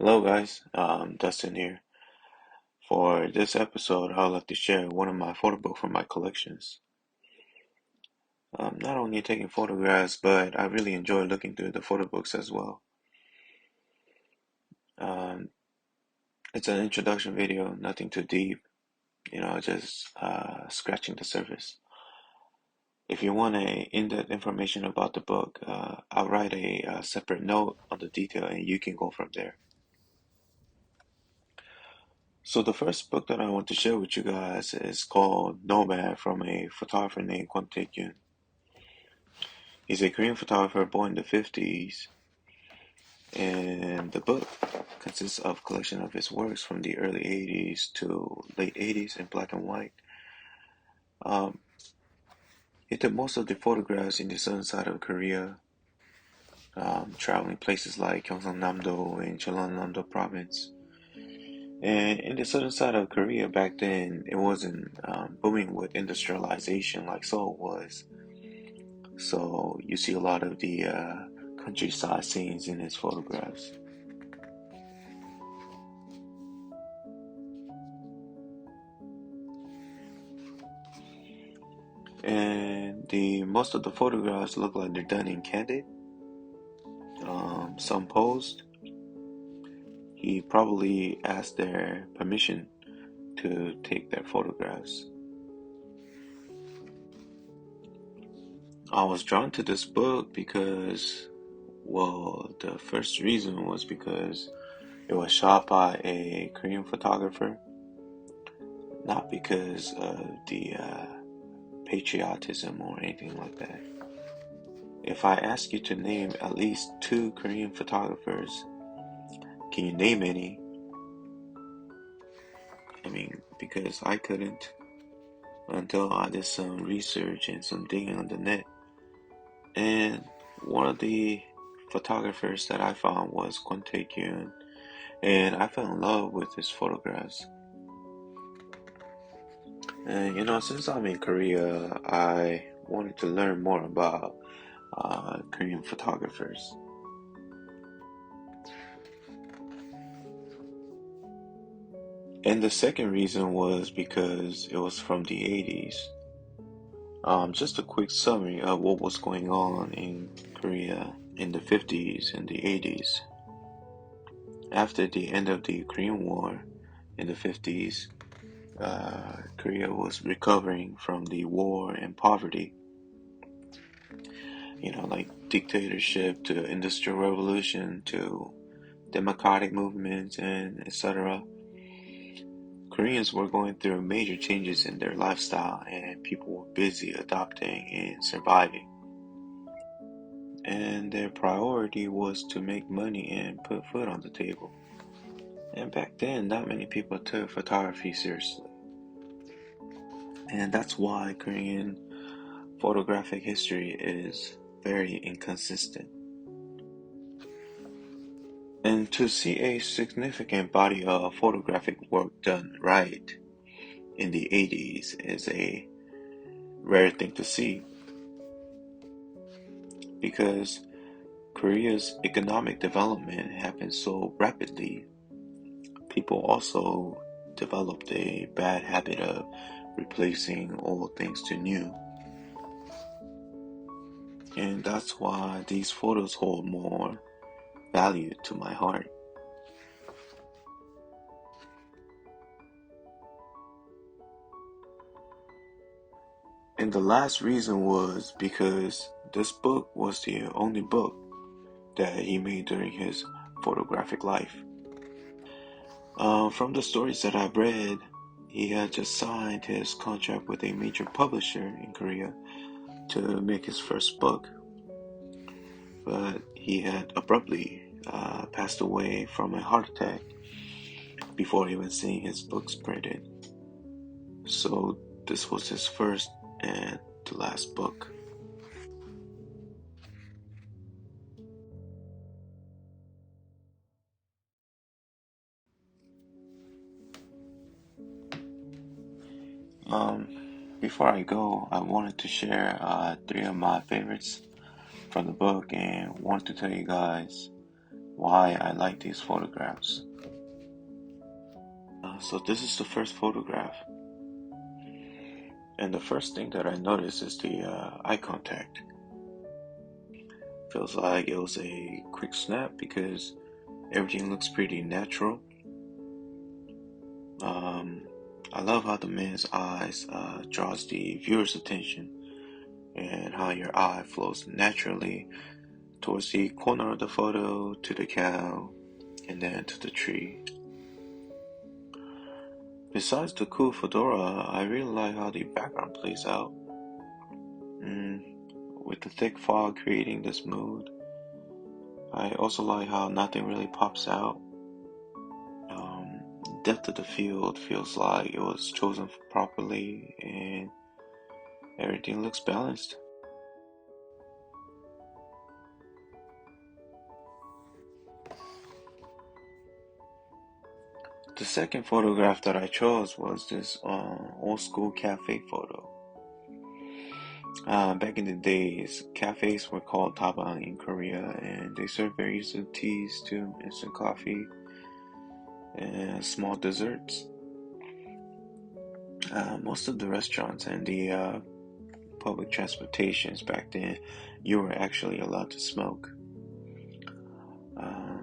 Hello guys, Dustin here. For this episode, I'd like to share one of my photo books from my collections. Not only taking photographs, but I really enjoy looking through the photo books as well. Um, it's an introduction video, nothing too deep, just scratching the surface. If you want in-depth information about the book, I'll write a separate note on the detail and you can go from there. So the first book that I want to share with you guys is called NOMAD from a photographer named Kwon Taegyun. He's a Korean photographer born in the 50s, and the book consists of a collection of his works from the early 80s to late 80s in black and white. He took most of the photographs in the southern side of Korea, traveling places like Gyeongsangnam-do and Jeollanam-do province. And in the southern side of Korea back then, it wasn't booming with industrialization like Seoul was. So you see a lot of the countryside scenes in his photographs. And most of the photographs look like they're done in candid. Some posed. He probably asked their permission to take their photographs. I was drawn to this book because, the first reason was because it was shot by a Korean photographer, not because of the patriotism or anything like that. If I ask you to name at least 2 Korean photographers, can you name any? Because I couldn't until I did some research and some digging on the net. And one of the photographers that I found was Kwon Taegyun, and I fell in love with his photographs. And since I'm in Korea, I wanted to learn more about Korean photographers. And the second reason was because it was from the 80s. Just a quick summary of what was going on in Korea in the 50s and the 80s. After the end of the Korean War in the 50s, Korea was recovering from the war and poverty. Like dictatorship to industrial revolution to democratic movements and etc. Koreans were going through major changes in their lifestyle, and people were busy adapting and surviving. And their priority was to make money and put food on the table. And back then, not many people took photography seriously. And that's why Korean photographic history is very inconsistent. And to see a significant body of photographic work done right in the 80s is a rare thing to see, because Korea's economic development happened so rapidly. People also developed a bad habit of replacing old things to new. And that's why these photos hold more value to my heart. And the last reason was because this book was the only book that he made during his photographic life. From the stories that I've read, he had just signed his contract with a major publisher in Korea to make his first book. But he had abruptly passed away from a heart attack before even seeing his books printed. So this was his first and the last book. Before I go, I wanted to share 3 of my favorites from the book and wanted to tell you guys why I like these photographs. So this is the first photograph. And the first thing that I noticed is the eye contact. Feels like it was a quick snap because everything looks pretty natural. I love how the man's eyes draws the viewer's attention and how your eye flows naturally towards the corner of the photo, to the cow, and then to the tree. Besides the cool fedora, I really like how the background plays out. With the thick fog creating this mood. I also like how nothing really pops out. Depth of the field feels like it was chosen properly and everything looks balanced. The second photograph that I chose was this old school cafe photo. Back in the days, cafes were called tabang in Korea, and they served various teas to instant coffee and small desserts. Most of the restaurants and the public transportations back then, you were actually allowed to smoke.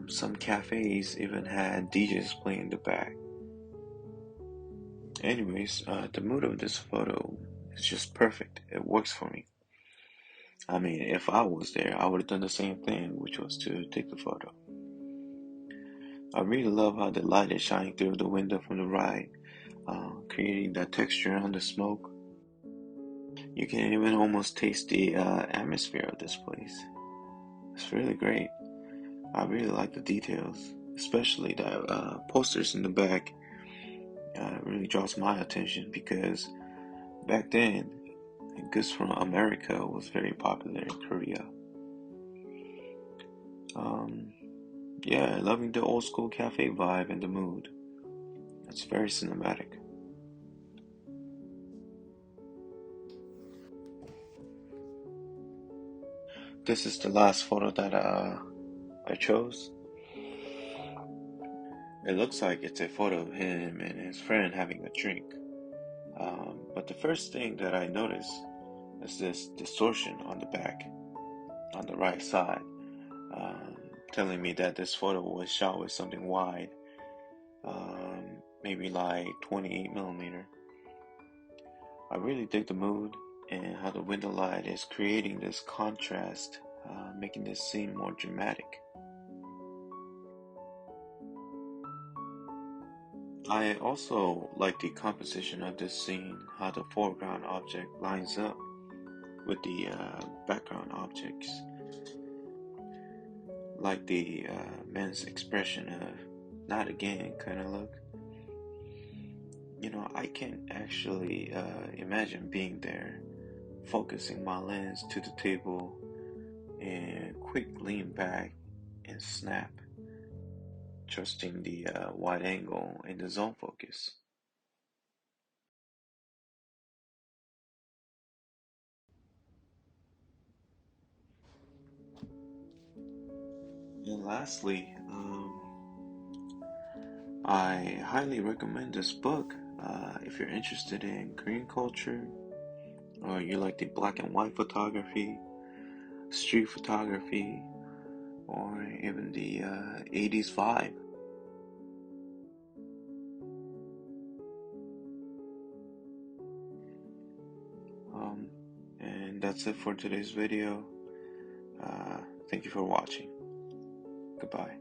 Some cafes even had DJs playing in the back. Anyways, the mood of this photo is just perfect. It works for me. I mean, if I was there, I would have done the same thing, which was to take the photo. I really love how the light is shining through the window from the right, creating that texture on the smoke. You can even almost taste the atmosphere of this place. It's really great. I really like the details, especially the posters in the back. It really draws my attention because back then, goods from America was very popular in Korea. Yeah, loving the old school cafe vibe and the mood. It's very cinematic. This is the last photo that I chose. It looks like it's a photo of him and his friend having a drink. But the first thing that I notice is this distortion on the back, on the right side, telling me that this photo was shot with something wide, maybe like 28mm. I really dig the mood and how the window light is creating this contrast, making this scene more dramatic. I also like the composition of this scene, how the foreground object lines up with the background objects. Like the man's expression of not again kind of look. You know, I can actually imagine being there, focusing my lens to the table and quick lean back and snap, trusting the wide angle and the zone focus. And lastly, I highly recommend this book if you're interested in Korean culture or you like the black and white photography, street photography, or even the 80s vibe. And that's it for today's video. Thank you for watching. Goodbye.